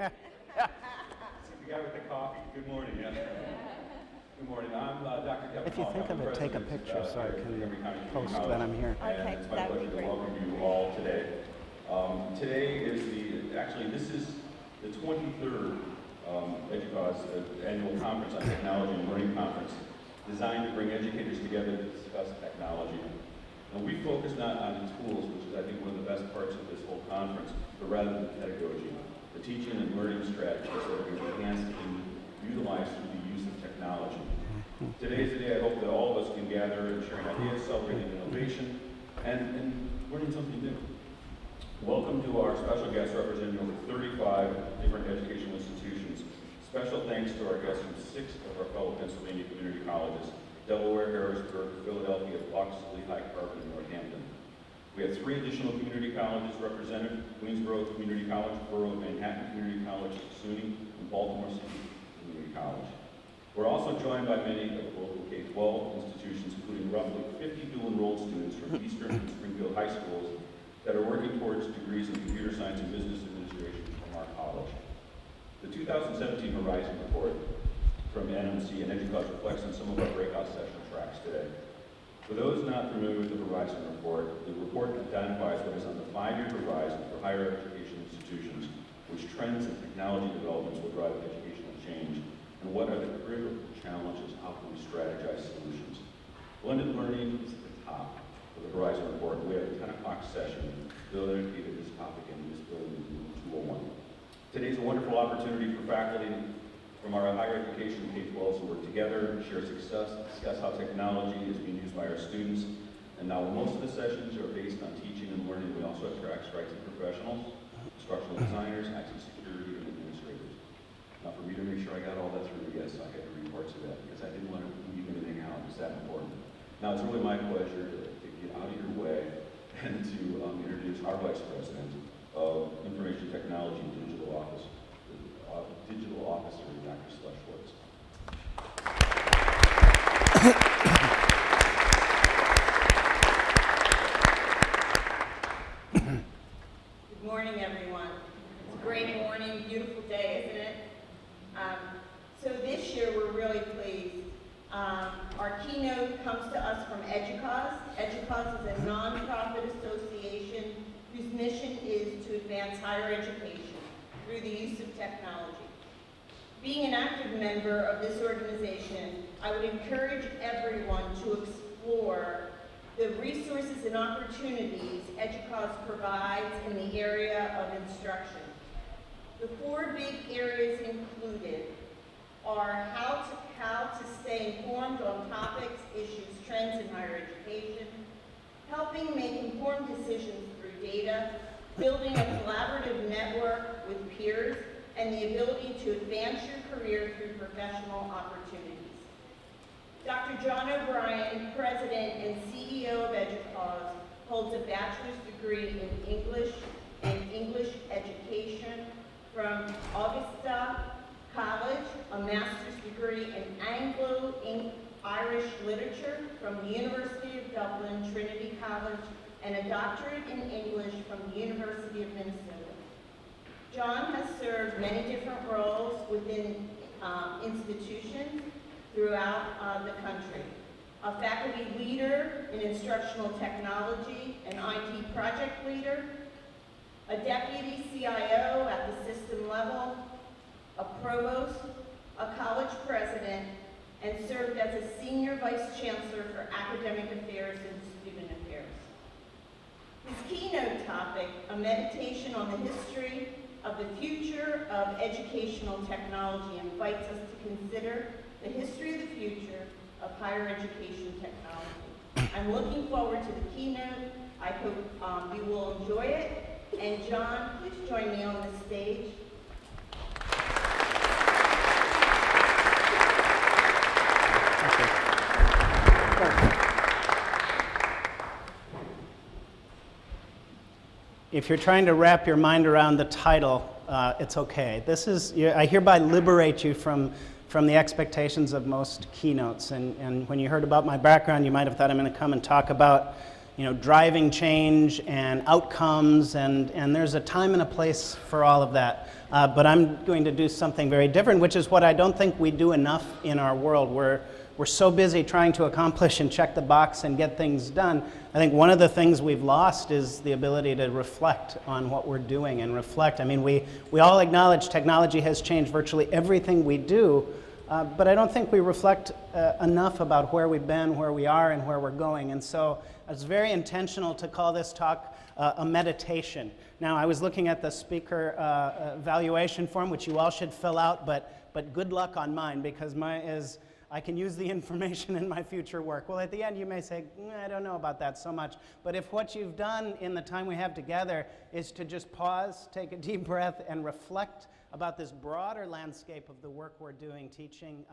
guy with the coffee. Good morning. Yeah. Good morning. I'm Dr. Kevin. If you think of it, take a picture so I can post that I'm here. Okay, it's my pleasure to welcome you all today. Today is this is the 23rd EDUCAUSE annual conference on technology and learning conference, designed to bring educators together to discuss technology. And we focus not on the tools, which is I think one of the best parts of this whole conference, but rather the pedagogy, the teaching and learning strategies that are enhanced and utilized through the use of technology. Today is the day I hope that all of us can gather and share ideas, celebrating innovation, and learning something new. Welcome to our special guests representing over 35 different educational institutions. Special thanks to our guests from 6 of our fellow Pennsylvania community colleges: Delaware, Harrisburg, Philadelphia, Bucks, Lehigh, Carver, and Northampton. We have 3 additional community colleges represented: Queensboro Community College, Borough of Manhattan Community College, SUNY, and Baltimore City Community College. We're also joined by many of the local K-12 institutions, including roughly 50 dual enrolled students from Eastern and Springfield high schools that are working towards degrees in computer science and business administration from our college. The 2017 Horizon Report from NMC and EDUCAUSE reflects on some of our breakout session tracks today. For those not familiar with the Horizon Report, the report identifies what is on the 5-year horizon for higher education institutions, which trends and technology developments will drive educational change, and what are the critical challenges, how can we strategize solutions. Blended learning is at the top of the Horizon Report. We have a 10 o'clock session dedicated to this topic in this building in 201. Today's a wonderful opportunity for faculty from our higher education K-12 to work together, share success, discuss how technology is being used by our students. And now most of the sessions are based on teaching and learning. We also attract IT professionals, instructional designers, IT security, and administrators. Now for me to make sure I got all that through, yes, I had to read parts of that because I didn't want to leave anything out. It's that important. Now it's really my pleasure to get out of your way and to introduce our Vice President of Information Technology and Digital Office, Digital Officer, Dr. Slush Schwartz. Good morning, everyone. It's a great morning, beautiful day, isn't it? So this year we're really pleased. Our keynote comes to us from EDUCAUSE. EDUCAUSE is a nonprofit association whose mission is to advance higher education through the use of technology. Being an active member of this organization, I would encourage everyone to explore the resources and opportunities EDUCAUSE provides in the area of instruction. The 4 big areas included are how to stay informed on topics, issues, trends in higher education, helping make informed decisions through data, building a collaborative network with peers, and the ability to advance your career through professional opportunities. Dr. John O'Brien, President and CEO of EDUCAUSE, holds a bachelor's degree in English and English education from Augusta College, a master's degree in Anglo-Irish literature from the University of Dublin, Trinity College, and a doctorate in English from the University of Minnesota. John has served many different roles within institutions throughout the country. A faculty leader in instructional technology, an IT project leader, a deputy CIO at the system level, a provost, a college president, and served as a senior vice chancellor for academic affairs and student affairs. His keynote topic, a meditation on the history of the future of educational technology, invites us to consider the history of the future of higher education technology. I'm looking forward to the keynote. I hope you will enjoy it. And John, please join me on the stage. If you're trying to wrap your mind around the title, it's okay. I hereby liberate you from the expectations of most keynotes. And when you heard about my background, you might have thought I'm going to come and talk about driving change and outcomes, and there's a time and a place for all of that. But I'm going to do something very different, which is what I don't think we do enough in our world. We're so busy trying to accomplish and check the box and get things done. I think one of the things we've lost is the ability to reflect on what we're doing and reflect. I mean, we all acknowledge technology has changed virtually everything we do, but I don't think we reflect enough about where we've been, where we are, and where we're going. And so it's very intentional to call this talk a meditation. Now, I was looking at the speaker evaluation form, which you all should fill out, but good luck on mine, because mine is, I can use the information in my future work. Well, at the end, you may say, I don't know about that so much. But if what you've done in the time we have together is to just pause, take a deep breath, and reflect about this broader landscape of the work we're doing, teaching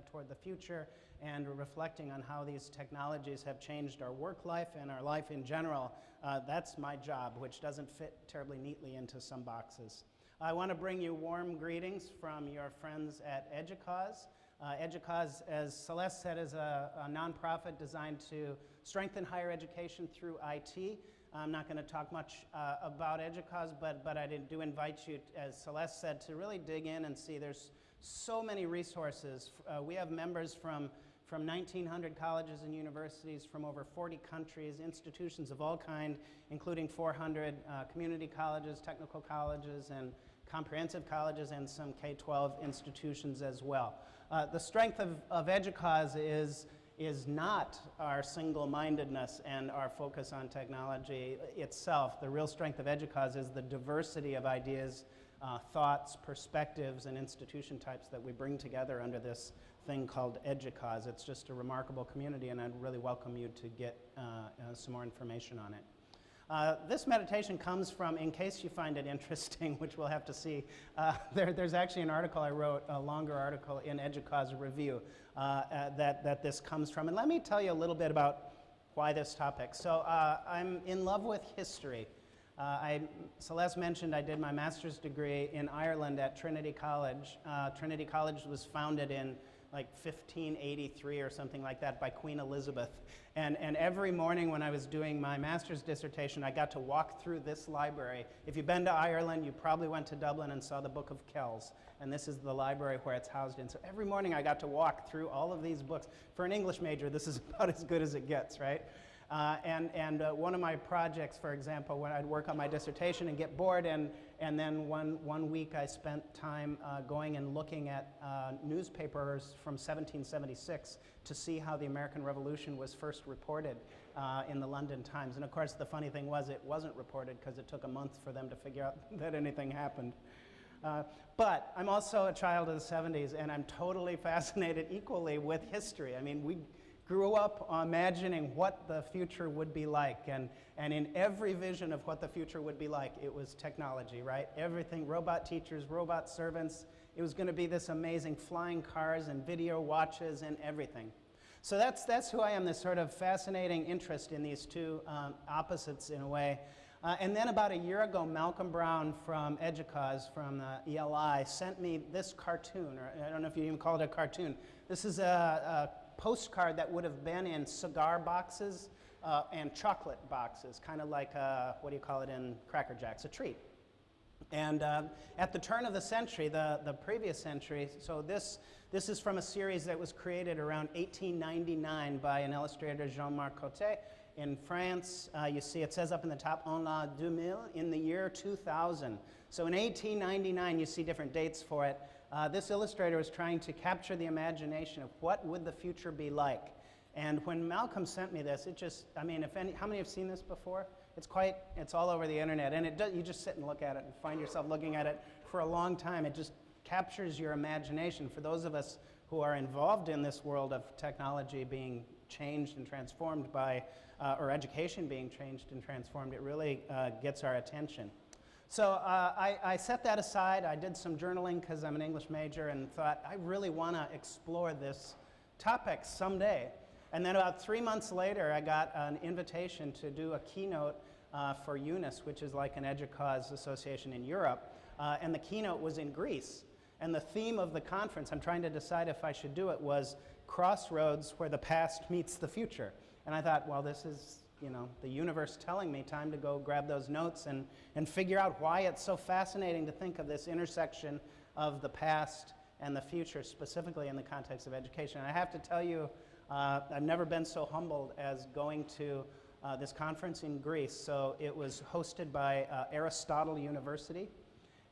toward the future, and reflecting on how these technologies have changed our work life and our life in general, that's my job, which doesn't fit terribly neatly into some boxes. I want to bring you warm greetings from your friends at EDUCAUSE. EDUCAUSE, as Celeste said, is a nonprofit designed to strengthen higher education through IT. I'm not going to talk much about EDUCAUSE, but I do invite you, as Celeste said, to really dig in and see there's so many resources. We have members from 1,900 colleges and universities from over 40 countries, institutions of all kind, including 400 community colleges, technical colleges, and comprehensive colleges, and some K-12 institutions as well. The strength of EDUCAUSE is not our single-mindedness and our focus on technology itself. The real strength of EDUCAUSE is the diversity of ideas, thoughts, perspectives, and institution types that we bring together under this thing called EDUCAUSE. It's just a remarkable community, and I'd really welcome you to get some more information on it. This meditation comes from, in case you find it interesting, which we'll have to see, there's actually an article I wrote, a longer article in EDUCAUSE Review that this comes from. And let me tell you a little bit about why this topic. So I'm in love with history. Celeste mentioned I did my master's degree in Ireland at Trinity College. Trinity College was founded in like 1583 or something like that by Queen Elizabeth. And every morning when I was doing my master's dissertation, I got to walk through this library. If you've been to Ireland, you probably went to Dublin and saw the Book of Kells. And this is the library where it's housed in. So every morning I got to walk through all of these books. For an English major, this is about as good as it gets, right? One of my projects, for example, when I'd work on my dissertation and get bored, and then one week I spent time going and looking at newspapers from 1776 to see how the American Revolution was first reported in the London Times. And of course, the funny thing was it wasn't reported because it took a month for them to figure out that anything happened. But I'm also a child of the 70s, and I'm totally fascinated equally with history. I mean, we grew up imagining what the future would be like, and in every vision of what the future would be like, it was technology, right? Everything, robot teachers, robot servants. It was going to be this amazing flying cars and video watches and everything. So that's who I am, this sort of fascinating interest in these two opposites in a way. And then about a year ago, Malcolm Brown from EDUCAUSE, from the ELI, sent me this cartoon, or I don't know if you even call it a cartoon. This is a postcard that would have been in cigar boxes and chocolate boxes, kind of like, what do you call it in Cracker Jacks, a treat. And at the turn of the century, the previous century, so this is from a series that was created around 1899 by an illustrator, Jean-Marc Cotet, in France. You see it says up in the top, en l'an 2000, in the year 2000. So in 1899, you see different dates for it. This illustrator was trying to capture the imagination of what would the future be like. And when Malcolm sent me this, it just, I mean, how many have seen this before? It's all over the internet, and you just sit and look at it and find yourself looking at it for a long time. It just captures your imagination. For those of us who are involved in this world of technology being changed and transformed by, or education being changed and transformed, it really gets our attention. So I set that aside. I did some journaling because I'm an English major and thought, I really want to explore this topic someday. And then about 3 months later, I got an invitation to do a keynote for UNIS, which is like an EDUCAUSE association in Europe. And the keynote was in Greece. And the theme of the conference, I'm trying to decide if I should do it, was Crossroads Where the Past Meets the Future. And I thought, well, this is the universe telling me time to go grab those notes and figure out why it's so fascinating to think of this intersection of the past and the future, specifically in the context of education. And I have to tell you, I've never been so humbled as going to this conference in Greece. So it was hosted by Aristotle University.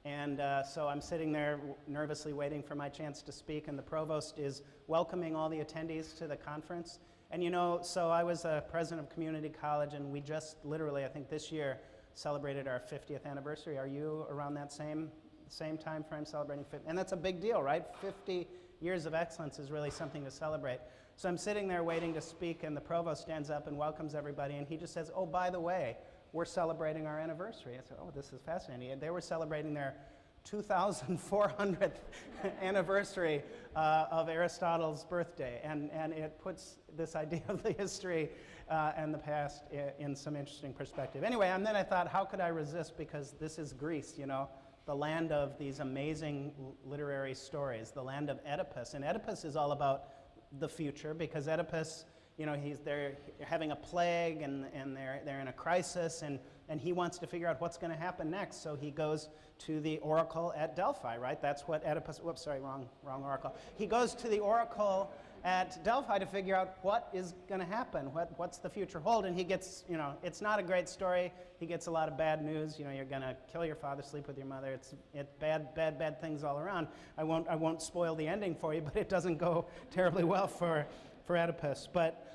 And so I'm sitting there nervously waiting for my chance to speak, and the provost is welcoming all the attendees to the conference. And so I was a president of community college, and we just literally, I think this year, celebrated our 50th anniversary. Are you around that same time frame celebrating 50? And that's a big deal, right? 50 years of excellence is really something to celebrate. So I'm sitting there waiting to speak, and the provost stands up and welcomes everybody, and he just says, "Oh, by the way, we're celebrating our anniversary." I said, "Oh, this is fascinating." And they were celebrating their 2,400th anniversary of Aristotle's birthday. And it puts this idea of the history and the past in some interesting perspective. Anyway, and then I thought, how could I resist? Because this is Greece, the land of these amazing literary stories, the land of Oedipus. And Oedipus is all about the future, because Oedipus, they're having a plague, and they're in a crisis, and he wants to figure out what's going to happen next. So he goes to the oracle at Delphi, right? That's what Oedipus. Whoops, sorry, wrong oracle. He goes to the oracle at Delphi to figure out what is going to happen, what's the future hold, and he gets, it's not a great story. He gets a lot of bad news. You're going to kill your father, sleep with your mother. It's bad things all around. I won't spoil the ending for you, but it doesn't go terribly well for Oedipus. But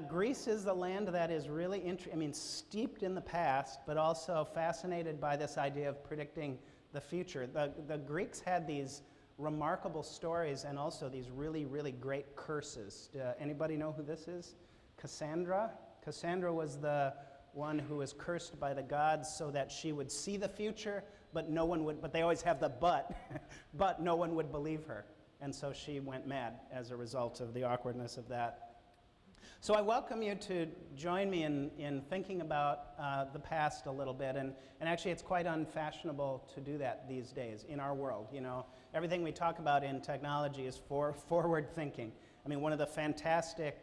Greece is the land that is really steeped in the past, but also fascinated by this idea of predicting the future. The Greeks had these remarkable stories and also these really, really great curses. Anybody know who this is? Cassandra? Cassandra was the one who was cursed by the gods so that she would see the future, but they always have the but no one would believe her. And so she went mad as a result of the awkwardness of that. So I welcome you to join me in thinking about the past a little bit, and actually it's quite unfashionable to do that these days in our world. Everything we talk about in technology is forward thinking. One of the fantastic,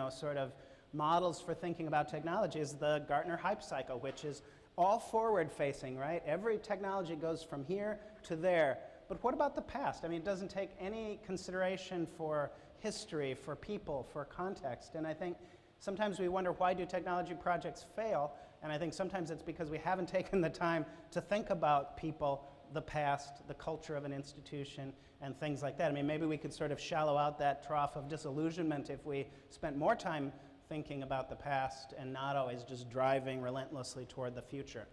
sort of models for thinking about technology is the Gartner hype cycle, which is all forward facing, right? Every technology goes from here to there. But what about the past? It doesn't take any consideration for history, for people, for context. And I think sometimes we wonder, why do technology projects fail? And I think sometimes it's because we haven't taken the time to think about people, the past, the culture of an institution, and things like that. Maybe we could sort of shallow out that trough of disillusionment if we spent more time thinking about the past and not always just driving relentlessly toward the future.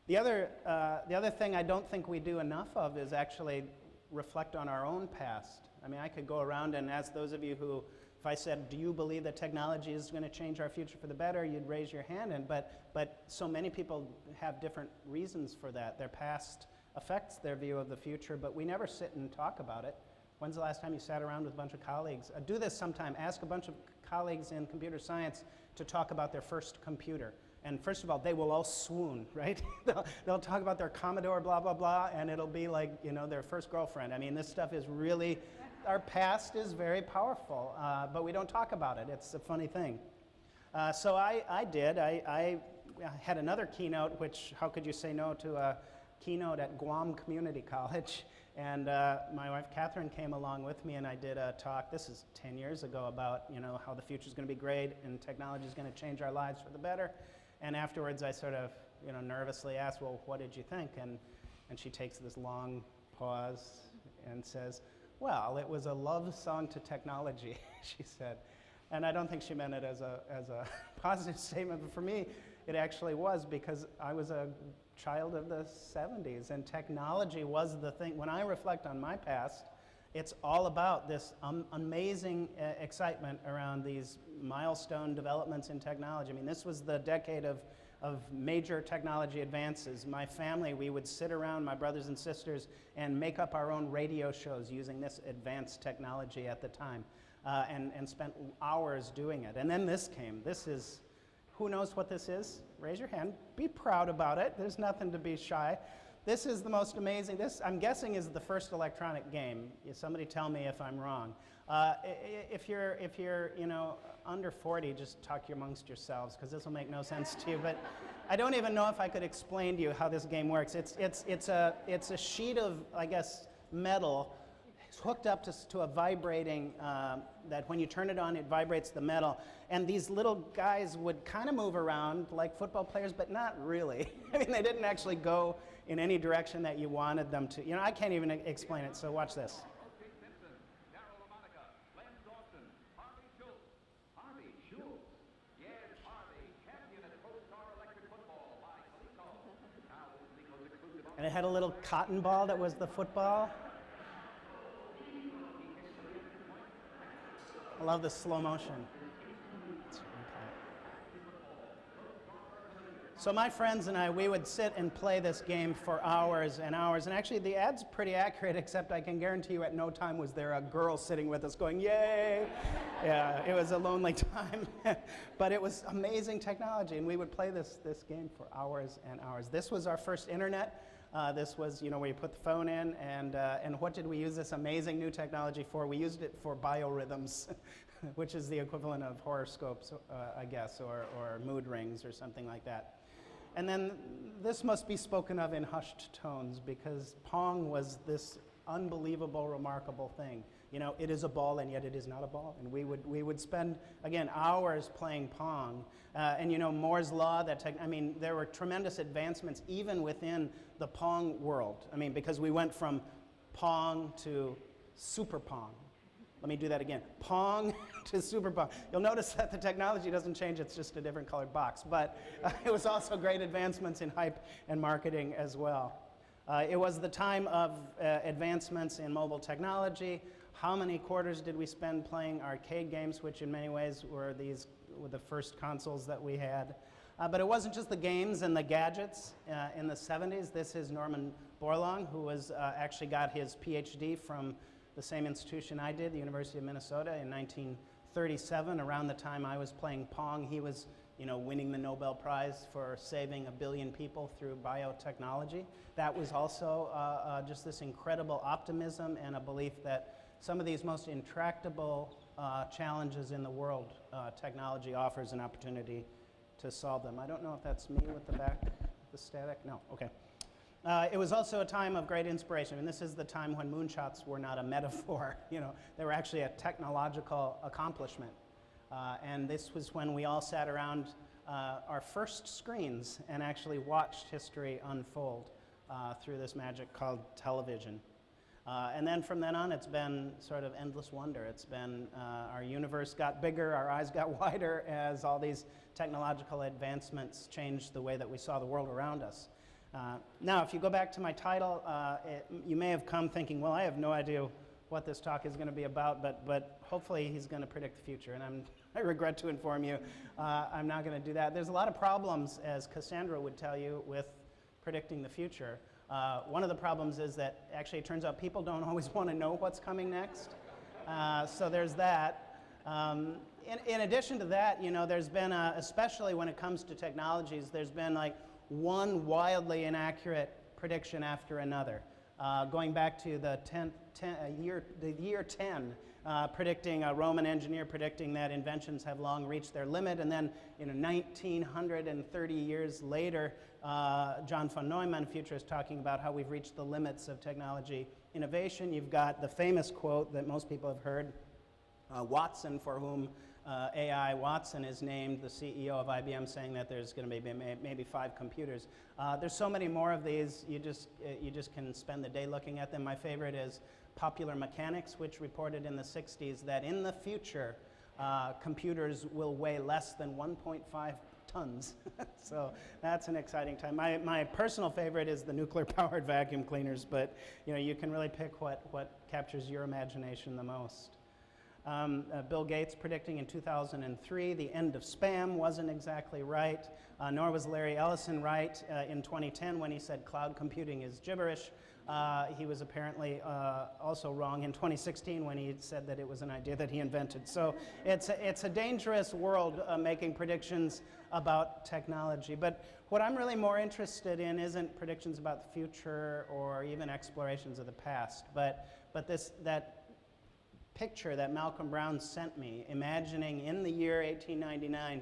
The other thing I don't think we do enough of is actually reflect on our own past. I could go around and ask those of you who, if I said, do you believe that technology is going to change our future for the better, you'd raise your hand. But so many people have different reasons for that. Their past affects their view of the future, but we never sit and talk about it. When's the last time you sat around with a bunch of colleagues? Do this sometime. Ask a bunch of colleagues in computer science to talk about their first computer. And first of all, they will all swoon, right? they'll talk about their Commodore, blah, blah, blah, and it'll be like, their first girlfriend. This stuff is really, our past is very powerful, but we don't talk about it. It's a funny thing. So I did. I had another keynote, which, how could you say no to a keynote at Guam Community College? And my wife Catherine came along with me, and I did a talk, this is 10 years ago, about how the future is going to be great and technology is going to change our lives for the better. And afterwards I sort of nervously asked, well, what did you think? And she takes this long pause and says, well, it was a love song to technology, she said. And I don't think she meant it as a positive statement, but for me it actually was, because I was a child of the 70s and technology was the thing. When I reflect on my past, it's all about this amazing excitement around these milestone developments in technology. This was the decade of major technology advances. My family, we would sit around, my brothers and sisters, and make up our own radio shows using this advanced technology at the time, and spent hours doing it. And then this came. This is, who knows what this is? Raise your hand. Be proud about it. There's nothing to be shy. This is the most amazing. This, I'm guessing, is the first electronic game. Somebody tell me if I'm wrong. If you're under 40, just talk amongst yourselves, because this will make no sense to you. But I don't even know if I could explain to you how this game works. It's a sheet of, I guess, metal. It's hooked up to a vibrating, that when you turn it on, it vibrates the metal. And these little guys would kind of move around like football players, but not really. I mean, they didn't actually go in any direction that you wanted them to. I can't even explain it, so watch this. And it had a little cotton ball that was the football. I love the slow motion. So my friends and I, we would sit and play this game for hours and hours. And actually, the ad's pretty accurate, except I can guarantee you at no time was there a girl sitting with us going, yay! Yeah, it was a lonely time. But it was amazing technology, and we would play this game for hours and hours. This was our first internet. This was, where you put the phone in, and what did we use this amazing new technology for? We used it for biorhythms, which is the equivalent of horoscopes, I guess, or mood rings or something like that. And then this must be spoken of in hushed tones, because Pong was this unbelievable, remarkable thing. It is a ball, and yet it is not a ball. And we would spend, again, hours playing Pong. And Moore's Law, there were tremendous advancements even within the Pong world. Because we went from Pong to Super Pong. Let me do that again. Pong to Super Pong. You'll notice that the technology doesn't change, it's just a different colored box. But it was also great advancements in hype and marketing as well. It was the time of advancements in mobile technology. How many quarters did we spend playing arcade games, which in many ways were the first consoles that we had? But it wasn't just the games and the gadgets. In the 70s, this is Norman Borlaug, who actually got his PhD from the same institution I did, the University of Minnesota, in 1937. Around the time I was playing Pong, he was winning the Nobel Prize for saving 1 billion people through biotechnology. That was also just this incredible optimism and a belief that some of these most intractable challenges in the world, technology offers an opportunity to solve them. I don't know if that's me with the static. No, okay. It was also a time of great inspiration. This is the time when moonshots were not a metaphor. They were actually a technological accomplishment. And this was when we all sat around our first screens and actually watched history unfold through this magic called television. And then from then on, it's been sort of endless wonder. It's been our universe got bigger, our eyes got wider as all these technological advancements changed the way that we saw the world around us. Now, if you go back to my title, you may have come thinking, well, I have no idea what this talk is going to be about, but hopefully he's going to predict the future. And I regret to inform you, I'm not going to do that. There's a lot of problems, as Cassandra would tell you, with predicting the future. One of the problems is that actually it turns out people don't always want to know what's coming next. So there's that. In addition to that, there's been, especially when it comes to technologies, there's been like one wildly inaccurate prediction after another. Going back to the year 10, predicting a Roman engineer predicting that inventions have long reached their limit, and then 1930 years later, John von Neumann, a futurist, talking about how we've reached the limits of technology innovation. You've got the famous quote that most people have heard, Watson, for whom AI Watson is named, the CEO of IBM, saying that there's going to be maybe 5 computers. There's so many more of these, you just can spend the day looking at them. My favorite is Popular Mechanics, which reported in the 60s that in the future, computers will weigh less than 1.5 tons. So that's an exciting time. My personal favorite is the nuclear-powered vacuum cleaners, but you can really pick what captures your imagination the most. Bill Gates predicting in 2003 the end of spam wasn't exactly right, nor was Larry Ellison right in 2010 when he said cloud computing is gibberish. He was apparently also wrong in 2016 when he said that it was an idea that he invented. So it's a dangerous world making predictions about technology. But what I'm really more interested in isn't predictions about the future or even explorations of the past, but that picture that Malcolm Brown sent me, imagining in the year 1899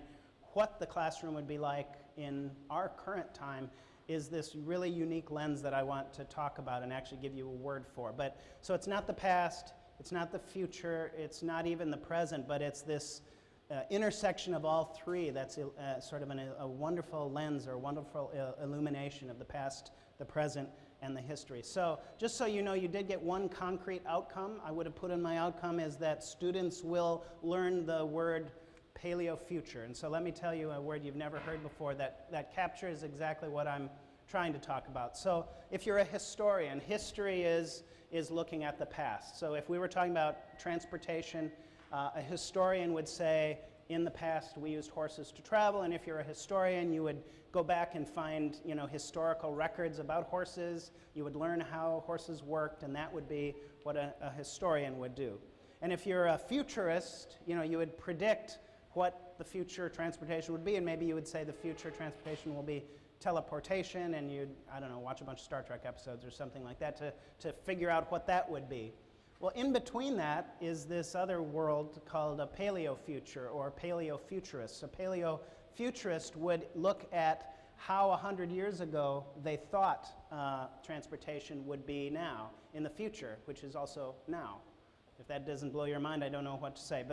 what the classroom would be like in our current time, is this really unique lens that I want to talk about and actually give you a word for. But so it's not the past, it's not the future, it's not even the present, but it's this intersection of all three that's sort of a wonderful lens or a wonderful illumination of the past, the present, and the history. So just so you know, you did get one concrete outcome. I would have put in my outcome is that students will learn the word paleofuture. And so let me tell you a word you've never heard before that captures exactly what I'm trying to talk about. So if you're a historian, history is looking at the past. So if we were talking about transportation, a historian would say, in the past we used horses to travel, and if you're a historian, you would go back and find historical records about horses. You would learn how horses worked, and that would be what a historian would do. And if you're a futurist, you would predict what the future transportation would be, and maybe you would say the future transportation will be teleportation, and you'd, I don't know, watch a bunch of Star Trek episodes or something like that to figure out what that would be. Well, in between that is this other world called a paleofuture or paleofuturist. A paleofuturist would look at how 100 years ago they thought transportation would be now in the future, which is also now. If that doesn't blow your mind, I don't know what to say.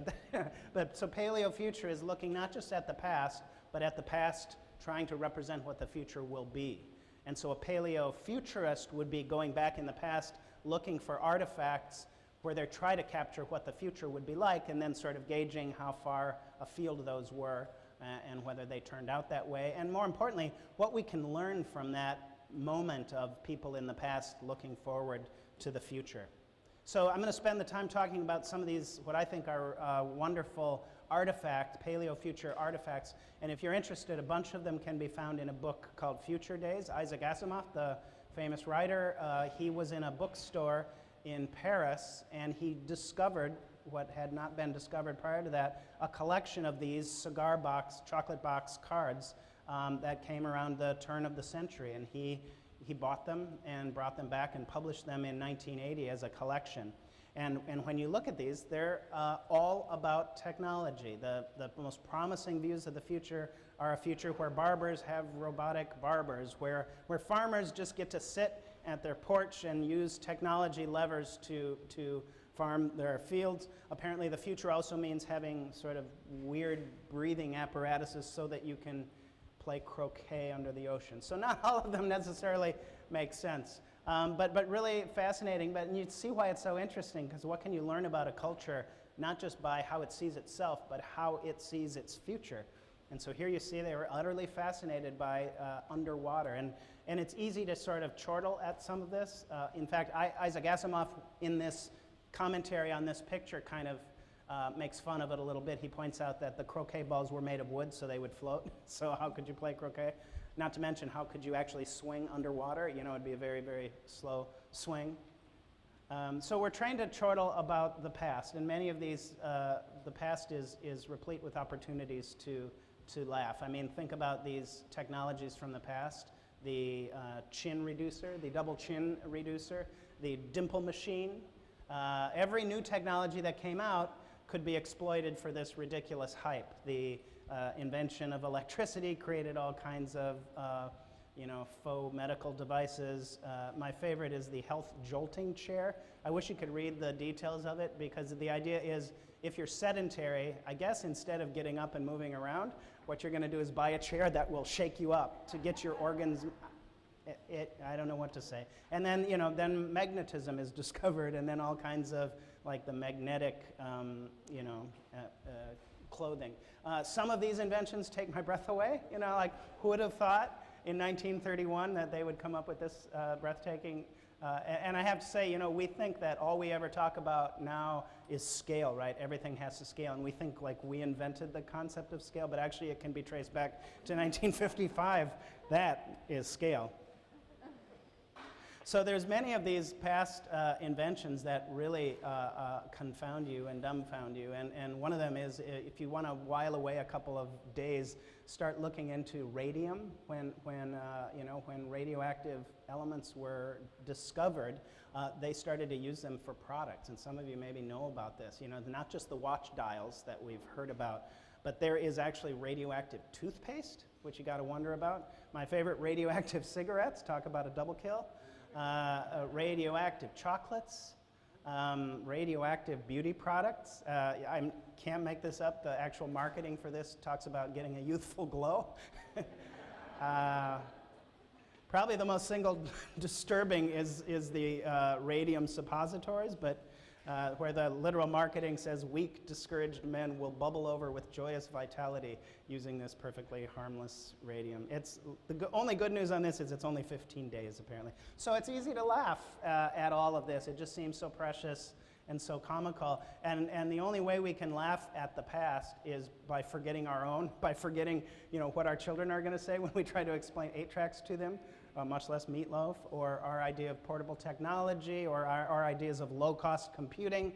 But so paleofuture is looking not just at the past, but at the past trying to represent what the future will be. And so a paleofuturist would be going back in the past, looking for artifacts where they try to capture what the future would be like, and then sort of gauging how far afield those were and whether they turned out that way. And more importantly, what we can learn from that moment of people in the past looking forward to the future. So I'm going to spend the time talking about some of these, what I think are wonderful paleofuture artifacts. And if you're interested, a bunch of them can be found in a book called Future Days. Isaac Asimov, the famous writer, he was in a bookstore in Paris, and he discovered what had not been discovered prior to that, a collection of these cigar box, chocolate box cards that came around the turn of the century. And he bought them and brought them back and published them in 1980 as a collection. And when you look at these, they're all about technology. The most promising views of the future are a future where barbers have robotic barbers, where farmers just get to sit at their porch and use technology levers to farm their fields. Apparently the future also means having sort of weird breathing apparatuses so that you can play croquet under the ocean. So not all of them necessarily make sense, but really fascinating. But you see why it's so interesting, because what can you learn about a culture, not just by how it sees itself, but how it sees its future. And so here you see they were utterly fascinated by underwater. And it's easy to sort of chortle at some of this. In fact, Isaac Asimov, in this commentary on this picture, kind of makes fun of it a little bit. He points out that the croquet balls were made of wood, so they would float. So how could you play croquet? Not to mention, how could you actually swing underwater? It'd be a very, very slow swing. So we're trained to chortle about the past, and many of these, the past is replete with opportunities to laugh. I mean, think about these technologies from the past. The chin reducer, the double chin reducer, the dimple machine. Every new technology that came out could be exploited for this ridiculous hype. The invention of electricity created all kinds of faux medical devices. My favorite is the health jolting chair. I wish you could read the details of it, because the idea is if you're sedentary, I guess instead of getting up and moving around, what you're going to do is buy a chair that will shake you up to get your organs. I don't know what to say. And then, then magnetism is discovered, and then all kinds of, like the magnetic, clothing. Some of these inventions take my breath away. Like, who would have thought in 1931 that they would come up with this breathtaking, and I have to say, we think that all we ever talk about now is scale, right? Everything has to scale, and we think like we invented the concept of scale, but actually it can be traced back to 1955. That is scale. So there's many of these past inventions that really confound you and dumbfound you, and one of them is if you want to while away a couple of days, start looking into radium. When radioactive elements were discovered, they started to use them for products, and some of you maybe know about this. You know, not just the watch dials that we've heard about, but there is actually radioactive toothpaste, which you got to wonder about. My favorite, radioactive cigarettes. Talk about a double kill. Radioactive chocolates, radioactive beauty products. I can't make this up. The actual marketing for this talks about getting a youthful glow. Probably the most single disturbing is the radium suppositories, but where the literal marketing says weak, discouraged men will bubble over with joyous vitality using this perfectly harmless radium. It's the only good news on this is it's only 15 days apparently. So it's easy to laugh at all of this. It just seems so precious and so comical. And the only way we can laugh at the past is by forgetting our own, by forgetting what our children are going to say when we try to explain 8-tracks to them, much less Meatloaf, or our idea of portable technology, or our ideas of low-cost computing,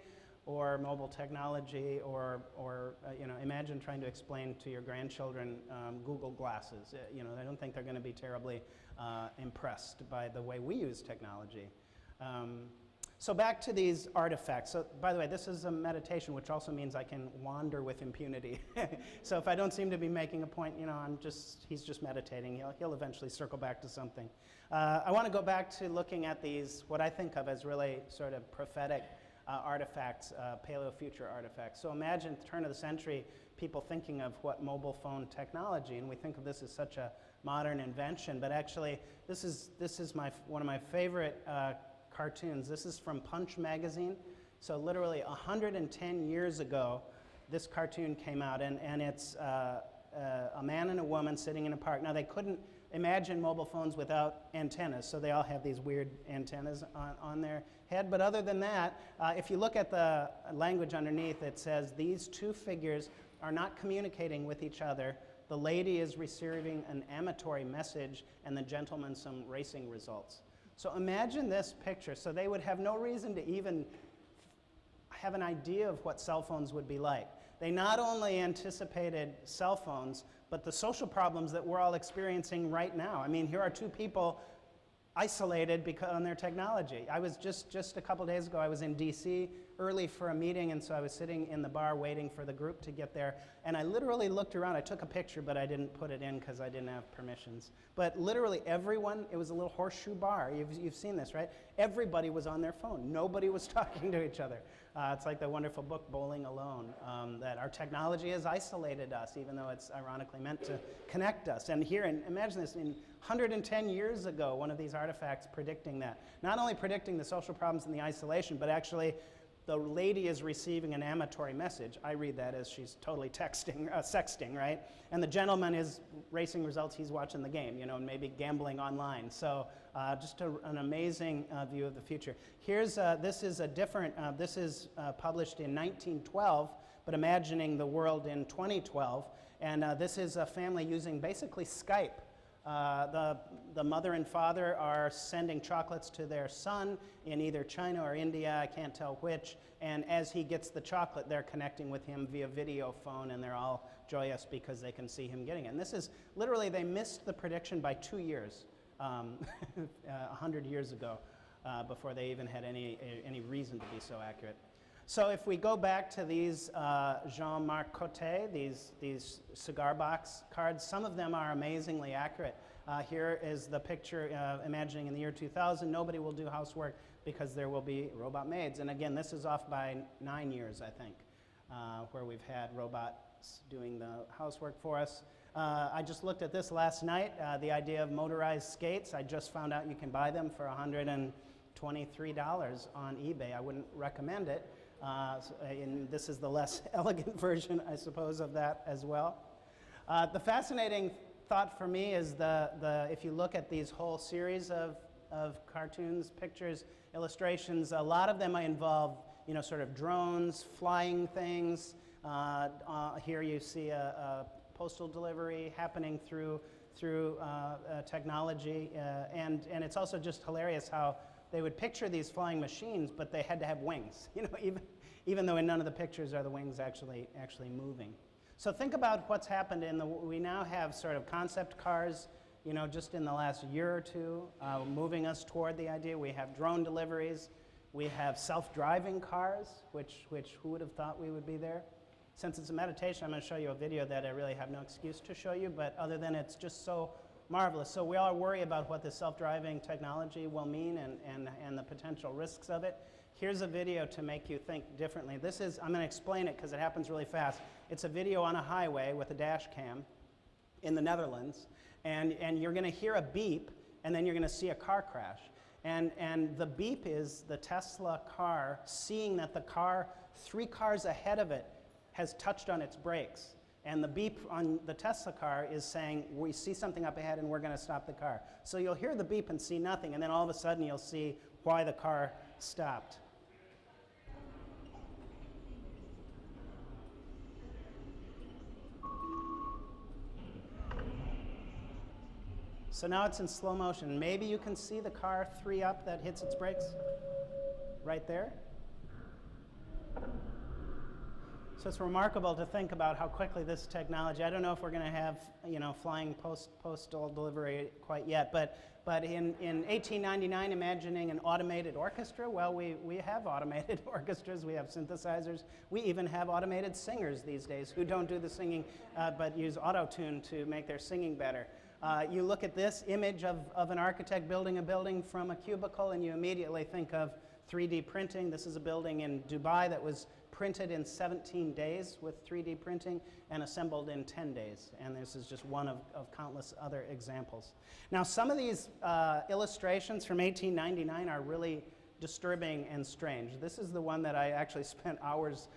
or mobile technology, or imagine trying to explain to your grandchildren Google Glasses. I don't think they're going to be terribly impressed by the way we use technology. So back to these artifacts. So by the way, this is a meditation, which also means I can wander with impunity. So if I don't seem to be making a point, he's just meditating. He'll eventually circle back to something. I want to go back to looking at these, what I think of as really sort of prophetic artifacts, paleo-future artifacts. So imagine at the turn of the century, people thinking of what mobile phone technology, and we think of this as such a modern invention, but actually this is one of my favorite cartoons. This is from Punch magazine. So literally 110 years ago, this cartoon came out, and it's a man and a woman sitting in a park. Now, they couldn't imagine mobile phones without antennas, so they all have these weird antennas on their head. But other than that, if you look at the language underneath, it says these two figures are not communicating with each other. The lady is receiving an amatory message, and the gentleman some racing results. So imagine this picture. So they would have no reason to even have an idea of what cell phones would be like. They not only anticipated cell phones, but the social problems that we're all experiencing right now. I mean, here are two people isolated because on their technology. I was just a couple days ago, I was in DC early for a meeting, and so I was sitting in the bar waiting for the group to get there, and I literally looked around. I took a picture, but I didn't put it in because I didn't have permissions. But literally everyone, it was a little horseshoe bar. You've seen this, right? Everybody was on their phone. Nobody was talking to each other. It's like the wonderful book, Bowling Alone, that our technology has isolated us, even though it's ironically meant to connect us. And here, and imagine this, in 110 years ago, one of these artifacts predicting that. Not only predicting the social problems and the isolation, but actually the lady is receiving an amatory message. I read that as she's totally sexting, right? And the gentleman is racing results, he's watching the game, and maybe gambling online. So just an amazing view of the future. This is published in 1912, but imagining the world in 2012. And this is a family using basically Skype. The mother and father are sending chocolates to their son in either China or India, I can't tell which, and as he gets the chocolate, they're connecting with him via video phone, and they're all joyous because they can see him getting it. And this is, literally, they missed the prediction by 2 years, 100 years ago, before they even had any reason to be so accurate. So if we go back to these Jean-Marc Coté, these cigar box cards, some of them are amazingly accurate. Here is the picture imagining in the year 2000, nobody will do housework because there will be robot maids. And again, this is off by 9 years, I think, where we've had robots doing the housework for us. I just looked at this last night, the idea of motorized skates. I just found out you can buy them for $123 on eBay. I wouldn't recommend it. And this is the less elegant version, I suppose, of that as well. The fascinating thought for me is if you look at these whole series of cartoons, pictures, illustrations, a lot of them involve, sort of drones, flying things. Here you see a postal delivery happening through through technology, and it's also just hilarious how they would picture these flying machines, but they had to have wings, you know, even though in none of the pictures are the wings actually moving. So think about what's happened we now have sort of concept cars, you know, just in the last year or two, moving us toward the idea. We have drone deliveries, we have self-driving cars, which who would have thought we would be there? Since it's a meditation, I'm going to show you a video that I really have no excuse to show you, but other than it's just so marvelous. So we all worry about what the self-driving technology will mean and the potential risks of it. Here's a video to make you think differently. I'm going to explain it because it happens really fast. It's a video on a highway with a dash cam in the Netherlands, and you're going to hear a beep, and then you're going to see a car crash. And the beep is the Tesla car seeing that the car 3 cars ahead of it has touched on its brakes. And the beep on the Tesla car is saying, we see something up ahead and we're going to stop the car. So you'll hear the beep and see nothing, and then all of a sudden you'll see why the car stopped. So now it's in slow motion. Maybe you can see the car 3 up that hits its brakes right there. So it's remarkable to think about how quickly this technology, I don't know if we're going to have, you know, flying postal delivery quite yet, but in 1899, imagining an automated orchestra, well, we have automated orchestras, we have synthesizers, we even have automated singers these days who don't do the singing but use auto-tune to make their singing better. You look at this image of an architect building a building from a cubicle and you immediately think of 3D printing. This is a building in Dubai that was printed in 17 days with 3D printing and assembled in 10 days. And this is just one of countless other examples. Now, some of these illustrations from 1899 are really disturbing and strange. This is the one that I actually spent hours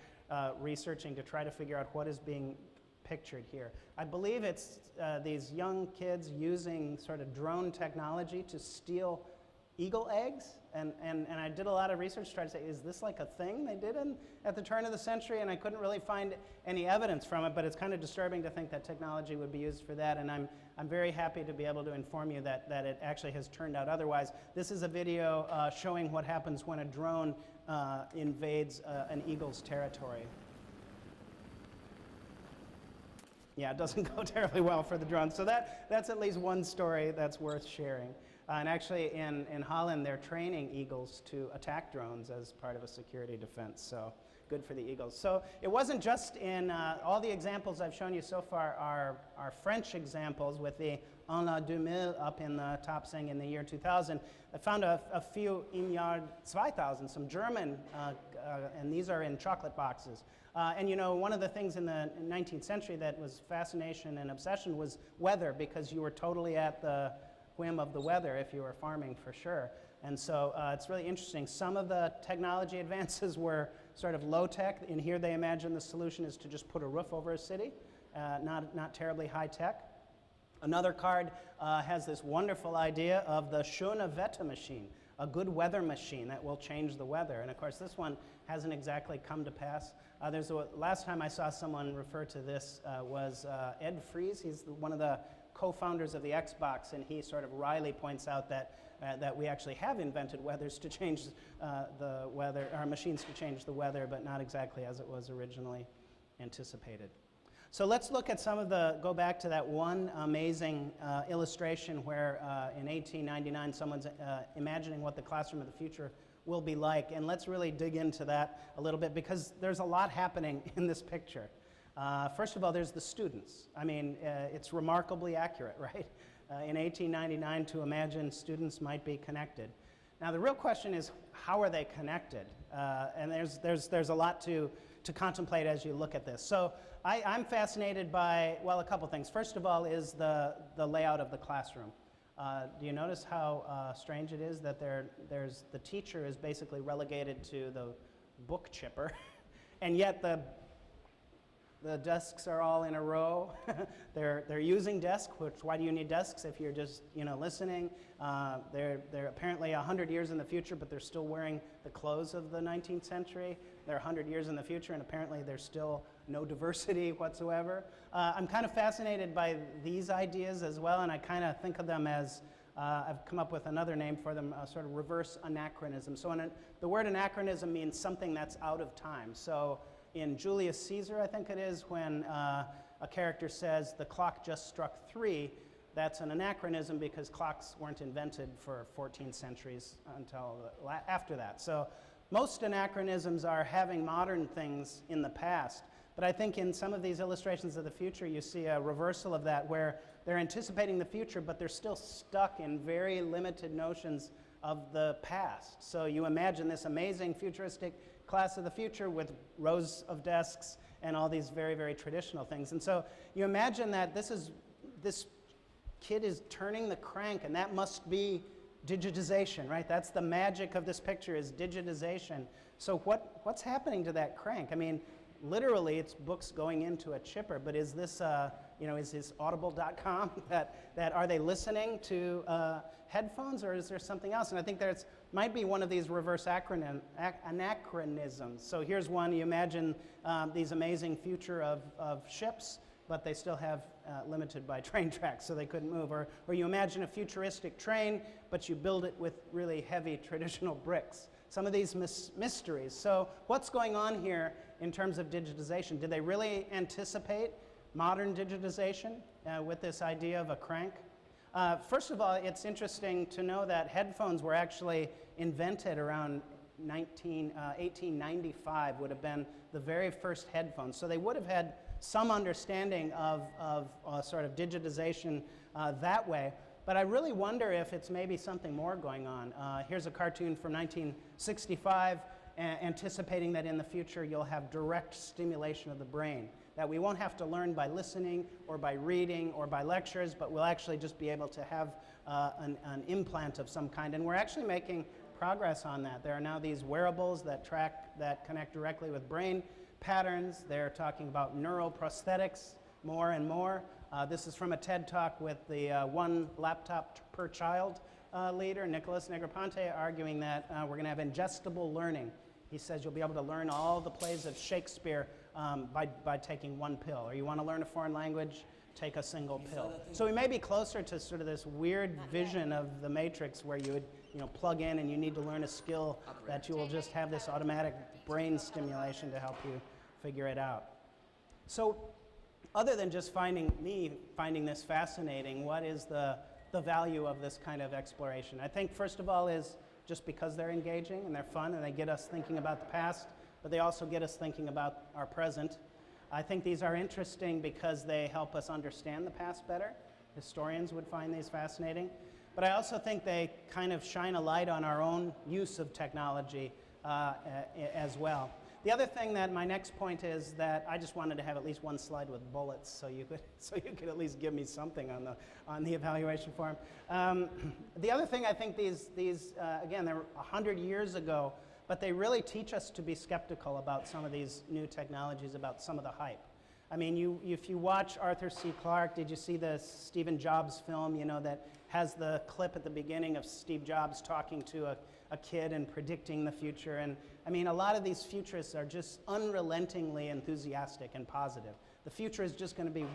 researching to try to figure out what is being pictured here. I believe it's these young kids using sort of drone technology to steal eagle eggs, and I did a lot of research to try to say, is this like a thing they did at the turn of the century? And I couldn't really find any evidence from it, but it's kind of disturbing to think that technology would be used for that, and I'm very happy to be able to inform you that it actually has turned out otherwise. This is a video showing what happens when a drone invades an eagle's territory. Yeah, it doesn't go terribly well for the drone. So that's at least one story that's worth sharing. And actually in Holland, they're training eagles to attack drones as part of a security defense. So good for the eagles. So it wasn't just in, all the examples I've shown you so far are French examples, with the En l'an 2000 up in the top saying in the year 2000. I found a few im Jahr 2000, some German, and these are in chocolate boxes. And you know, one of the things in the 19th century that was fascination and obsession was weather, because you were totally at the whim of the weather if you were farming, for sure. And so it's really interesting. Some of the technology advances were sort of low-tech. In here they imagine the solution is to just put a roof over a city, not terribly high-tech. Another card has this wonderful idea of the schöne Wetter machine, a good weather machine that will change the weather. And of course, this one hasn't exactly come to pass. Last time I saw someone refer to this was Ed Fries. He's one of the co-founders of the Xbox, and he sort of wryly points out that we actually have invented weathers to change the weather, or machines to change the weather, but not exactly as it was originally anticipated. So let's look at go back to that one amazing illustration where in 1899 someone's imagining what the classroom of the future will be like. And let's really dig into that a little bit, because there's a lot happening in this picture. First of all, there's the students. I mean, it's remarkably accurate, right? In 1899, to imagine students might be connected. Now, the real question is, how are they connected? And there's a lot to contemplate as you look at this. So I'm fascinated by, well, a couple things. First of all is the layout of the classroom. Do you notice how strange it is that the teacher is basically relegated to the book chipper, and yet the desks are all in a row. They're using desks, which, why do you need desks if you're just, you know, listening? They're apparently 100 years in the future, but they're still wearing the clothes of the 19th century. they're 100 years in the future, and apparently there's still no diversity whatsoever. I'm kind of fascinated by these ideas as well, and I kind of think of them as, I've come up with another name for them, sort of reverse anachronism. So the word anachronism means something that's out of time. So in Julius Caesar, I think it is, when a character says, the clock just struck 3, that's an anachronism because clocks weren't invented for 14 centuries until after that. So most anachronisms are having modern things in the past. But I think in some of these illustrations of the future, you see a reversal of that, where they're anticipating the future, but they're still stuck in very limited notions of the past. So you imagine this amazing futuristic class of the future with rows of desks and all these very, very traditional things. And so you imagine that this kid is turning the crank, and that must be digitization, right? That's the magic of this picture, is digitization. So what's happening to that crank? I mean, literally, it's books going into a chipper, but is this, is this audible.com that are they listening to headphones, or is there something else? And I think there's might be one of these reverse anachronisms. So here's one. You imagine these amazing future of ships, but they still have limited by train tracks, so they couldn't move. Or you imagine a futuristic train, but you build it with really heavy traditional bricks. Some of these mysteries. So what's going on here in terms of digitization? Did they really anticipate modern digitization with this idea of a crank? First of all, it's interesting to know that headphones were actually invented around 1895, would have been the very first headphones. So they would have had some understanding of sort of digitization that way. But I really wonder if it's maybe something more going on. Here's a cartoon from 1965, anticipating that in the future you'll have direct stimulation of the brain, that we won't have to learn by listening or by reading or by lectures, but we'll actually just be able to have an implant of some kind. And we're actually making progress on that. There are now these wearables that connect directly with brain patterns. They're talking about neuroprosthetics more and more. This is from a TED Talk with the one laptop per child leader, Nicholas Negroponte, arguing that we're going to have ingestible learning. He says you'll be able to learn all the plays of Shakespeare by taking one pill. Or you want to learn a foreign language, take a single pill. So we may be closer to sort of this weird vision of the Matrix, where you would plug in and you need to learn a skill that you will just have this automatic brain stimulation to help you figure it out. So other than just finding this fascinating, what is the value of this kind of exploration? I think first of all is just because they're engaging and they're fun and they get us thinking about the past, but they also get us thinking about our present. I think these are interesting because they help us understand the past better. Historians would find these fascinating. But I also think they kind of shine a light on our own use of technology as well. The other thing that my next point is that I just wanted to have at least one slide with bullets, so you could at least give me something on the evaluation form. The other thing, I think these again, they're 100 years ago, but they really teach us to be skeptical about some of these new technologies, about some of the hype. I mean, if you watch Arthur C. Clarke, did you see the Stephen Jobs film, that has the clip at the beginning of Steve Jobs talking to a kid and predicting the future? And I mean, a lot of these futurists are just unrelentingly enthusiastic and positive. The future is just going to be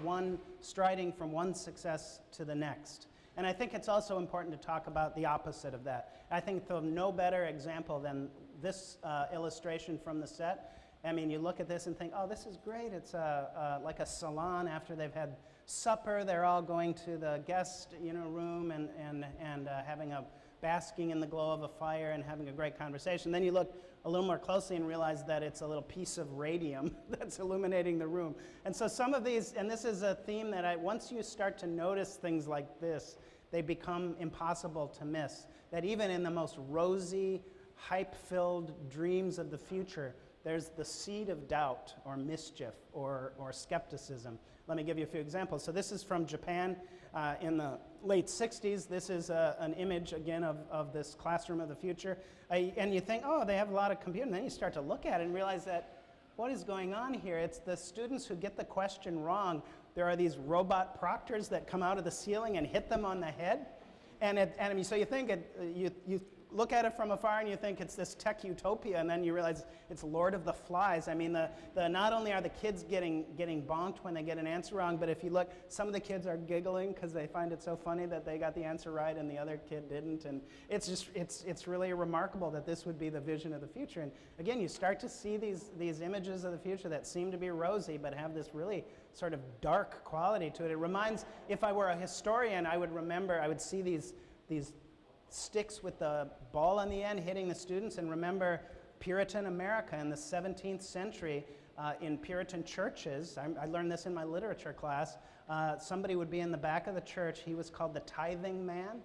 striding from one success to the next. And I think it's also important to talk about the opposite of that. I think there's no better example than this illustration from the set. I mean, you look at this and think, oh, this is great. It's like a salon after they've had supper. They're all going to the guest room and having basking in the glow of a fire and having a great conversation. Then you look a little more closely and realize that it's a little piece of radium that's illuminating the room. And so some of these, and this is a theme that once you start to notice things like this, they become impossible to miss. That even in the most rosy, hype-filled dreams of the future, there's the seed of doubt or mischief or skepticism. Let me give you a few examples. So this is from Japan in the late 60s. This is an image, again, of this classroom of the future. And you think, oh, they have a lot of computing. And then you start to look at it and realize that what is going on here? It's the students who get the question wrong. There are these robot proctors that come out of the ceiling and hit them on the head. And I mean, so you think, you look at it from afar and you think it's this tech utopia, and then you realize it's Lord of the Flies. I mean, not only are the kids getting bonked when they get an answer wrong, but if you look, some of the kids are giggling because they find it so funny that they got the answer right and the other kid didn't. And it's really remarkable that this would be the vision of the future. And again, you start to see these images of the future that seem to be rosy but have this really sort of dark quality to it. It reminds, if I were a historian, I would see these sticks with the ball on the end hitting the students, and remember Puritan America in the 17th century. In Puritan churches, I learned this in my literature class, somebody would be in the back of the church. He was called the tithing man,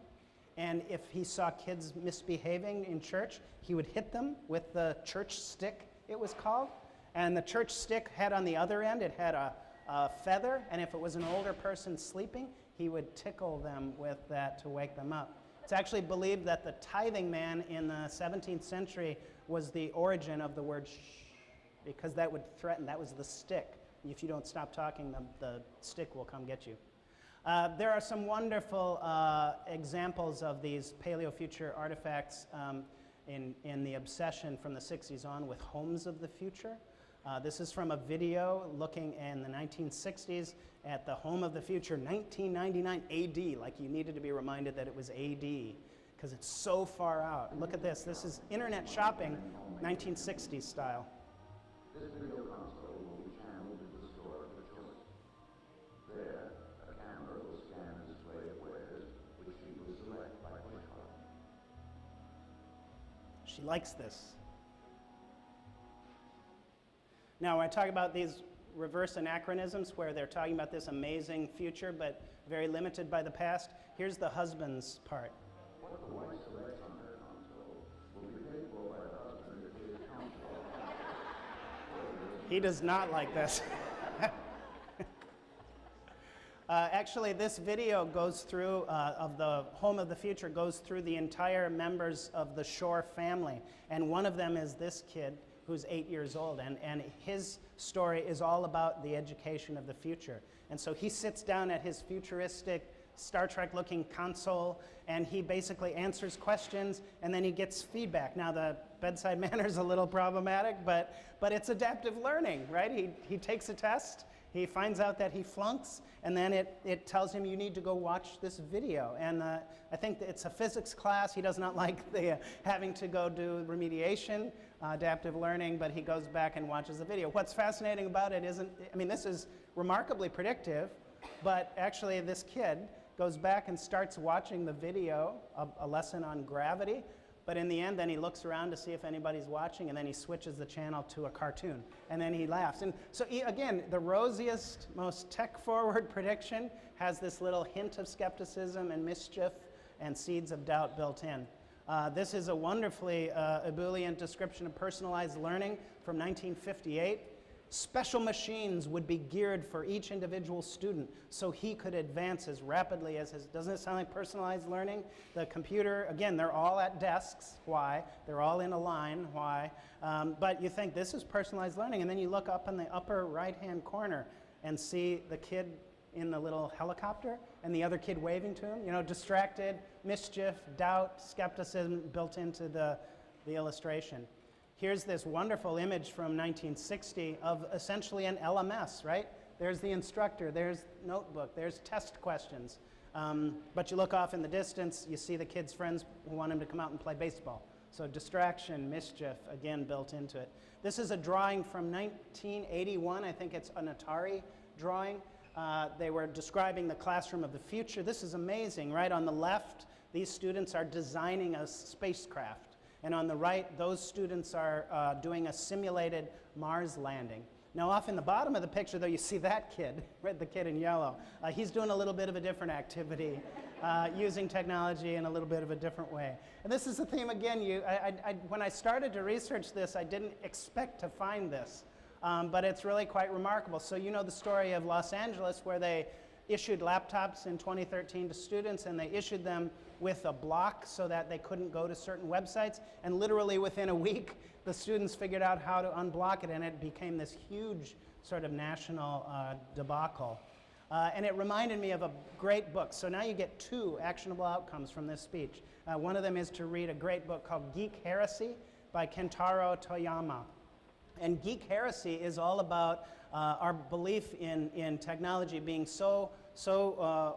and if he saw kids misbehaving in church, he would hit them with the church stick, it was called. And the church stick had on the other end, it had a feather, and if it was an older person sleeping, he would tickle them with that to wake them up. It's actually believed that the tithing man in the 17th century was the origin of the word shh, because that would threaten, that was the stick. If you don't stop talking, the stick will come get you. There are some wonderful examples of these paleo-future artifacts in the obsession from the 60s on with homes of the future. This is from a video looking in the 1960s at the home of the future, 1999 AD, like you needed to be reminded that it was AD, because it's so far out. Look at this. This is internet shopping, 1960s style. This video console will be channeled into the store of your choice. There, a camera will scan and display of wares, which you will select by push button. She likes this. Now, when I talk about these reverse anachronisms where they're talking about this amazing future but very limited by the past, here's the husband's part. What the wife selects on her console will be paid for by the husband if his console. He does not like this. Actually, this video goes through, of the home of the future, goes through the entire members of the Shore family. And one of them is this kid, who's 8 years old, and his story is all about the education of the future. And so he sits down at his futuristic Star Trek looking console, and he basically answers questions, and then he gets feedback. Now the bedside manner is a little problematic, but it's adaptive learning, right? He takes a test, he finds out that he flunks, and then it tells him you need to go watch this video. And I think that it's a physics class. He does not like the having to go do remediation, adaptive learning, but he goes back and watches the video. What's fascinating about it this is remarkably predictive, but actually this kid goes back and starts watching the video, a lesson on gravity, but in the end, then he looks around to see if anybody's watching, and then he switches the channel to a cartoon, and then he laughs. And so, again, the rosiest, most tech-forward prediction has this little hint of skepticism and mischief and seeds of doubt built in. This is a wonderfully ebullient description of personalized learning from 1958. Special machines would be geared for each individual student so he could advance as rapidly as his. Doesn't it sound like personalized learning? The computer, again, they're all at desks. Why? They're all in a line. Why? But you think this is personalized learning, and then you look up in the upper right-hand corner and see the kid in the little helicopter and the other kid waving to him. You know, distracted, mischief, doubt, skepticism built into the illustration. Here's this wonderful image from 1960 of essentially an LMS, right? There's the instructor, there's notebook, there's test questions. But you look off in the distance, you see the kid's friends who want him to come out and play baseball. So distraction, mischief, again, built into it. This is a drawing from 1981. I think it's an Atari drawing. They were describing the classroom of the future. This is amazing, right? On the left, these students are designing a spacecraft. And on the right, those students are doing a simulated Mars landing. Now, off in the bottom of the picture, though, you see that kid, right, the kid in yellow. He's doing a little bit of a different activity, using technology in a little bit of a different way. And this is the theme, again, when I started to research this, I didn't expect to find this. But it's really quite remarkable. So you know the story of Los Angeles, where they issued laptops in 2013 to students, and they issued them with a block so that they couldn't go to certain websites. And literally within a week, the students figured out how to unblock it, and it became this huge sort of national debacle. And it reminded me of a great book. So now you get 2 actionable outcomes from this speech. One of them is to read a great book called Geek Heresy by Kentaro Toyama. And Geek Heresy is all about our belief in technology being so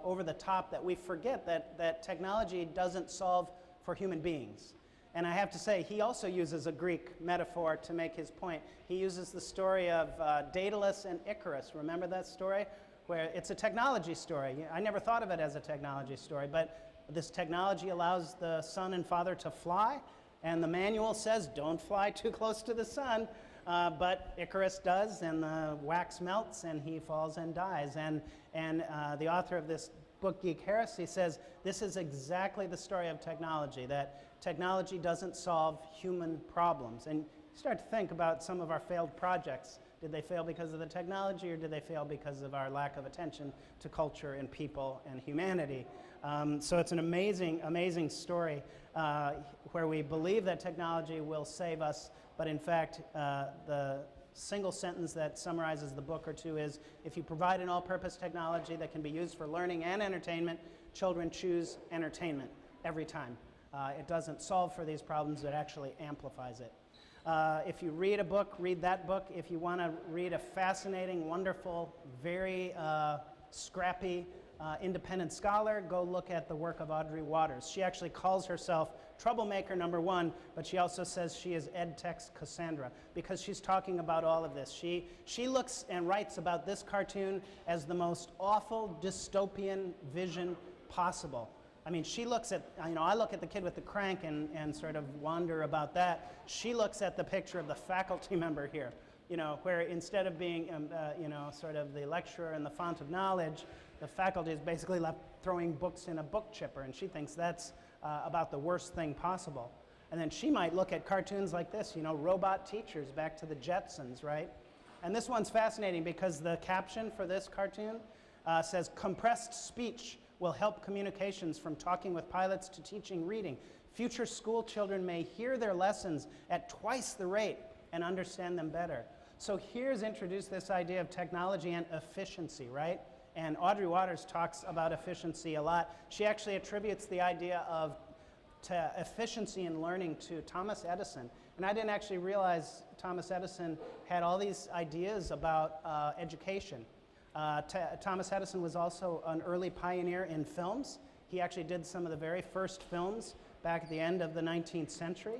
over the top that we forget that technology doesn't solve for human beings. And I have to say, he also uses a Greek metaphor to make his point. He uses the story of Daedalus and Icarus. Remember that story? Where it's a technology story. I never thought of it as a technology story, but this technology allows the son and father to fly, and the manual says don't fly too close to the sun, but Icarus does, and the wax melts, and he falls and dies. And the author of this book, Geek Heresy, says this is exactly the story of technology, that technology doesn't solve human problems. And you start to think about some of our failed projects. Did they fail because of the technology, or did they fail because of our lack of attention to culture and people and humanity? So it's an amazing, amazing story where we believe that technology will save us, but in fact, the single sentence that summarizes the book or 2 is, if you provide an all-purpose technology that can be used for learning and entertainment, children choose entertainment every time. It doesn't solve for these problems, it actually amplifies it. If you read a book, read that book. If you want to read a fascinating, wonderful, very scrappy, independent scholar, go look at the work of Audrey Waters. She actually calls herself troublemaker number 1, but she also says she is EdTech's Cassandra, because she's talking about all of this. She looks and writes about this cartoon as the most awful dystopian vision possible. I mean, she looks at, I look at the kid with the crank and sort of wonder about that. She looks at the picture of the faculty member here, where instead of being, sort of the lecturer and the font of knowledge, the faculty is basically left throwing books in a book chipper, and she thinks that's about the worst thing possible. And then she might look at cartoons like this, robot teachers, back to the Jetsons, right? And this one's fascinating because the caption for this cartoon says, compressed speech will help communications from talking with pilots to teaching reading. Future school children may hear their lessons at twice the rate and understand them better. So here's introduced this idea of technology and efficiency, right? And Audrey Waters talks about efficiency a lot. She actually attributes the idea of efficiency in learning to Thomas Edison. And I didn't actually realize Thomas Edison had all these ideas about education. Thomas Edison was also an early pioneer in films. He actually did some of the very first films back at the end of the 19th century.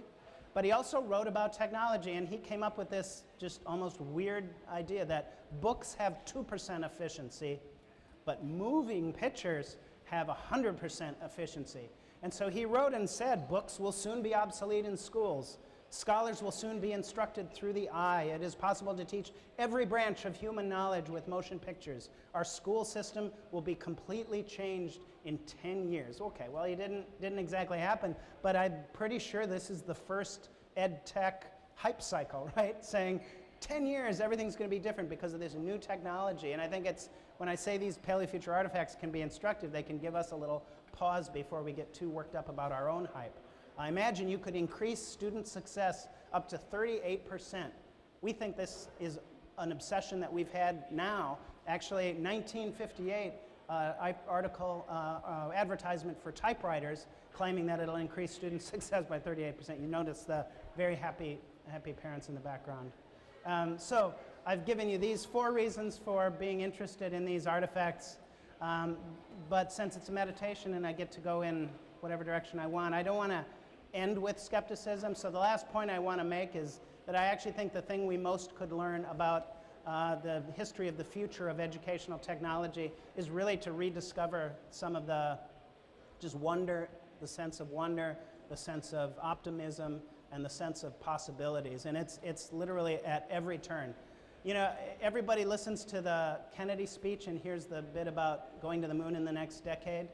But he also wrote about technology, and he came up with this just almost weird idea that books have 2% efficiency, but moving pictures have 100% efficiency. And so he wrote and said, books will soon be obsolete in schools. Scholars will soon be instructed through the eye. It is possible to teach every branch of human knowledge with motion pictures. Our school system will be completely changed in 10 years. Okay, well, it didn't exactly happen, but I'm pretty sure this is the first ed tech hype cycle, right? Saying 10 years, everything's going to be different because of this new technology. And I think it's, when I say these paleofuture artifacts can be instructive, they can give us a little pause before we get too worked up about our own hype. I imagine you could increase student success up to 38%. We think this is an obsession that we've had now. Actually, 1958 advertisement for typewriters claiming that it'll increase student success by 38%. You notice the very happy parents in the background. So I've given you these 4 reasons for being interested in these artifacts. But since it's a meditation and I get to go in whatever direction I want, I don't want to end with skepticism. So the last point I want to make is that I actually think the thing we most could learn about the history of the future of educational technology is really to rediscover some of the just wonder, the sense of wonder, the sense of optimism, and the sense of possibilities. And it's literally at every turn. Everybody listens to the Kennedy speech and hears the bit about going to the moon in the next decade.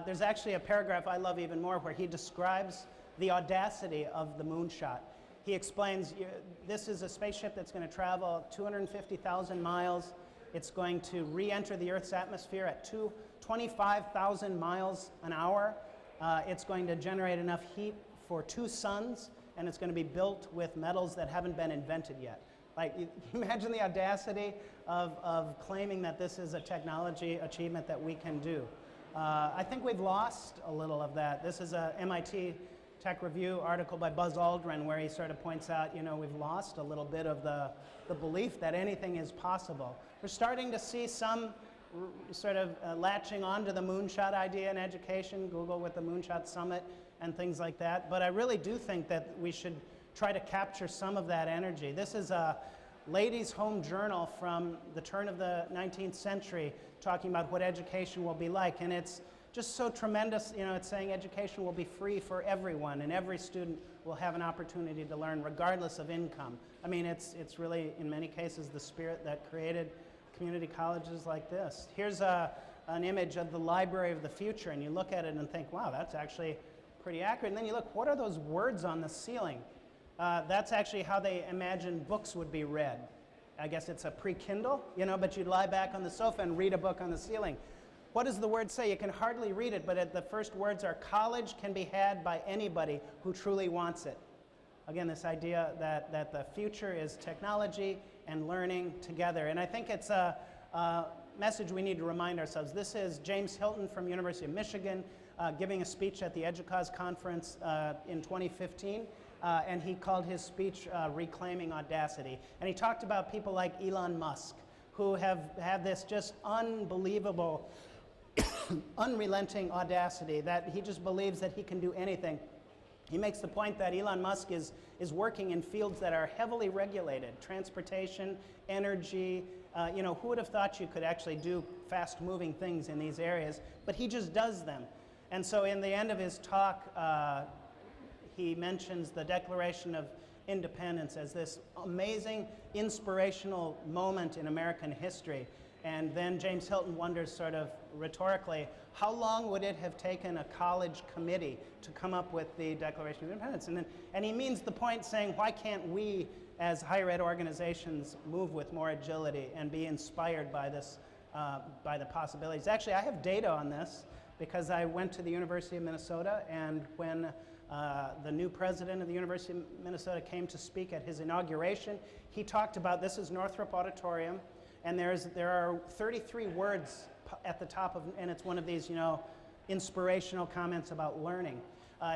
There's actually a paragraph I love even more where he describes the audacity of the moonshot. He explains, this is a spaceship that's going to travel 250,000 miles. It's going to re-enter the Earth's atmosphere at 25,000 miles an hour. It's going to generate enough heat for 2 suns, and it's going to be built with metals that haven't been invented yet. Like, imagine the audacity of claiming that this is a technology achievement that we can do. I think we've lost a little of that. This is a MIT Tech Review article by Buzz Aldrin where he sort of points out, we've lost a little bit of the belief that anything is possible. We're starting to see some sort of latching onto the moonshot idea in education, Google with the Moonshot Summit and things like that. But I really do think that we should try to capture some of that energy. This is a ladies' home journal from the turn of the 19th century talking about what education will be like. And it's just so tremendous, it's saying education will be free for everyone and every student will have an opportunity to learn regardless of income. I mean, it's really, in many cases, the spirit that created community colleges like this. Here's an image of the Library of the Future, and you look at it and think, wow, that's actually pretty accurate. And then you look, what are those words on the ceiling? That's actually how they imagine books would be read. I guess it's a pre-Kindle, but you'd lie back on the sofa and read a book on the ceiling. What does the word say? You can hardly read it, but the first words are, college can be had by anybody who truly wants it. Again, this idea that the future is technology and learning together. And I think it's a message we need to remind ourselves. This is James Hilton from University of Michigan giving a speech at the EDUCAUSE conference in 2015. And he called his speech Reclaiming Audacity. And he talked about people like Elon Musk, who have this just unbelievable, unrelenting audacity that he just believes that he can do anything. He makes the point that Elon Musk is working in fields that are heavily regulated, transportation, energy. Who would have thought you could actually do fast-moving things in these areas? But he just does them. And so in the end of his talk, he mentions the Declaration of Independence as this amazing, inspirational moment in American history. And then James Hilton wonders sort of rhetorically, how long would it have taken a college committee to come up with the Declaration of Independence? And he means the point saying, why can't we as higher ed organizations move with more agility and be inspired by this, by the possibilities? Actually, I have data on this because I went to the University of Minnesota, and when the new president of the University of Minnesota came to speak at his inauguration, he talked about, this is Northrop Auditorium, and there are 33 words at the top of, and it's one of these, inspirational comments about learning.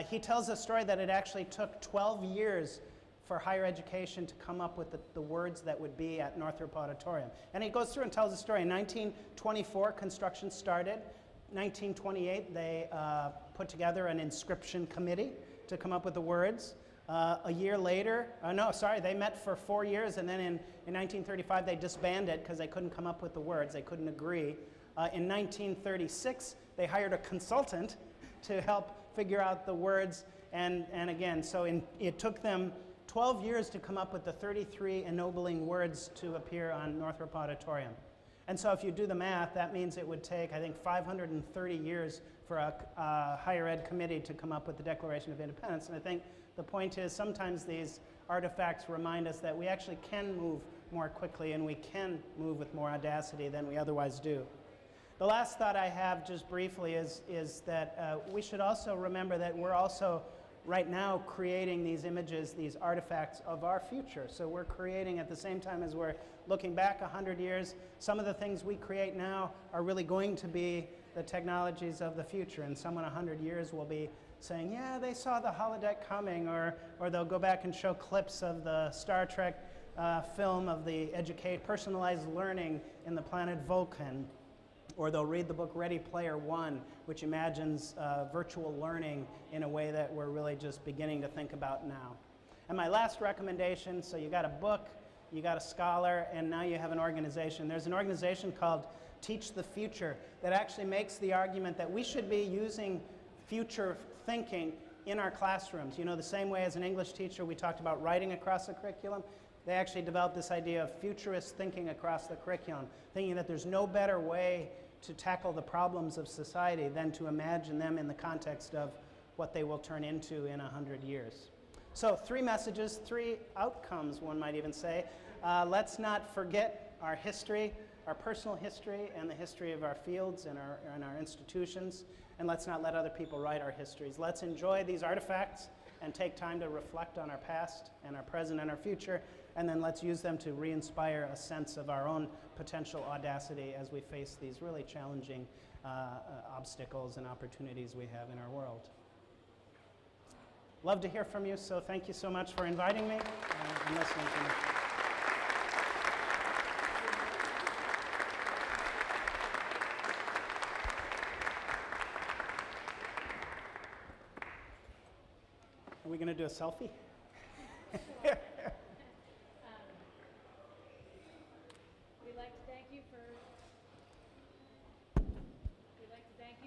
He tells a story that it actually took 12 years for higher education to come up with the words that would be at Northrop Auditorium. And he goes through and tells a story. In 1924, construction started. 1928, they put together an inscription committee to come up with the words. A year later, they met for 4 years, and then in 1935 they disbanded because they couldn't come up with the words, they couldn't agree. In 1936, they hired a consultant to help figure out the words, and again, so it took them 12 years to come up with the 33 ennobling words to appear on Northrop Auditorium. And so if you do the math, that means it would take, I think, 530 years for a higher ed committee to come up with the Declaration of Independence. And I think the point is sometimes these artifacts remind us that we actually can move more quickly and we can move with more audacity than we otherwise do. The last thought I have just briefly is that we should also remember that we're also right now creating these images, these artifacts of our future. So we're creating at the same time as we're looking back 100 years, some of the things we create now are really going to be the technologies of the future. And someone 100 years will be saying, yeah, they saw the holodeck coming, or they'll go back and show clips of the Star Trek film of the personalized learning in the planet Vulcan. Or they'll read the book Ready Player One, which imagines virtual learning in a way that we're really just beginning to think about now. And my last recommendation, so you got a book, you got a scholar, and now you have an organization. There's an organization called Teach the Future that actually makes the argument that we should be using future thinking in our classrooms. The same way as an English teacher we talked about writing across the curriculum, they actually developed this idea of futurist thinking across the curriculum, thinking that there's no better way to tackle the problems of society than to imagine them in the context of what they will turn into in 100 years. So 3 messages, 3 outcomes, one might even say. Let's not forget our history, our personal history, and the history of our fields and our institutions, and let's not let other people write our histories. Let's enjoy these artifacts and take time to reflect on our past and our present and our future. and then let's use them to re-inspire a sense of our own potential audacity as we face these really challenging obstacles and opportunities we have in our world. Love to hear from you, so thank you so much for inviting me and listening to me. Are we going to do a selfie? We'd like to thank you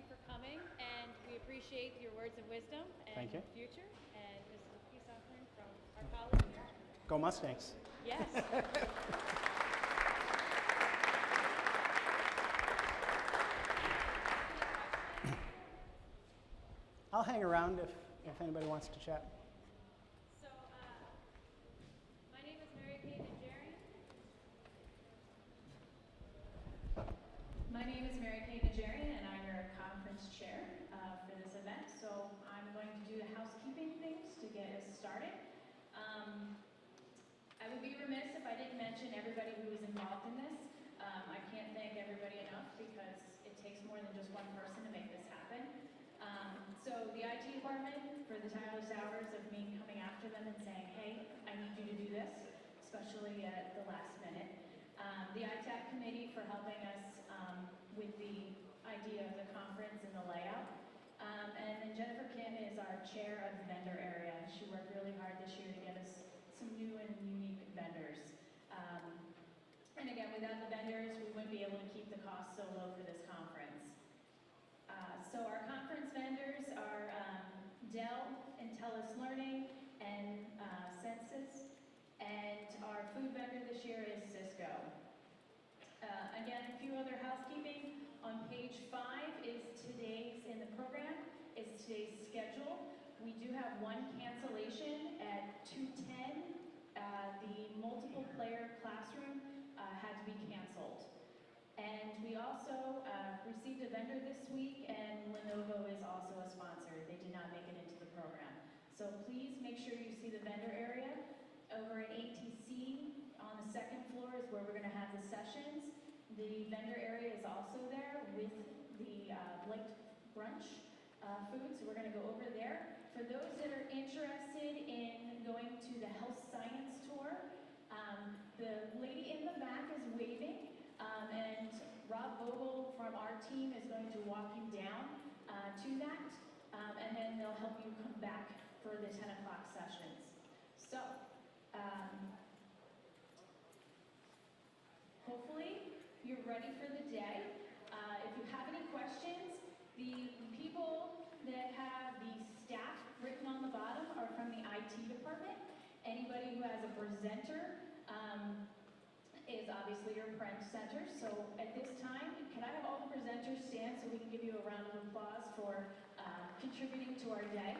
for coming, and we appreciate your words of wisdom and Thank you. future. And this is a peace offering from our college here. Go Mustangs. Yes. I'll hang around if anybody wants to chat. So, my name is Mary Kay Najarian. My name is Mary Kay Najarian, and I'm your conference chair for this event. So I'm going to do the housekeeping things to get us started. I would be remiss if I didn't mention everybody who was involved in this. I can't thank everybody enough because it takes more than just one person to make this happen. So the IT department, for the tireless hours of me coming after them and saying, hey, I need you to do this, especially at the last minute. The ITAC committee for helping us with the idea of the conference and the layout. And then Jennifer Kim is our chair of the vendor area. She worked really hard this year to get us some new and unique vendors. And again, without the vendors, we wouldn't be able to keep the cost so low for this conference. So our conference vendors are Dell, Intellis Learning, and Census. And our food vendor this year is Cisco. Again, a few other housekeeping. On page 5 is today's, in the program, is today's schedule. We do have one cancellation at 2:10. The multiple player classroom had to be canceled. And we also received a vendor this week, and Lenovo is also a sponsor. They did not make it into the program. So please make sure you see the vendor area. Over at ATC on the second floor is where we're going to have the sessions. The vendor area is also there with the late brunch food, so we're going to go over there. For those that are interested in going to the health science tour, the lady in the back is waving, and Rob Vogel from our team is going to walk you down to that, and then they'll help you come back for the 10 o'clock sessions. So, hopefully you're ready for the day. If you have any questions, the people that have the staff written on the bottom are from the IT department. Anybody who has a presenter is obviously your presenter. So at this time, can I have all the presenters stand so we can give you a round of applause for contributing to our day?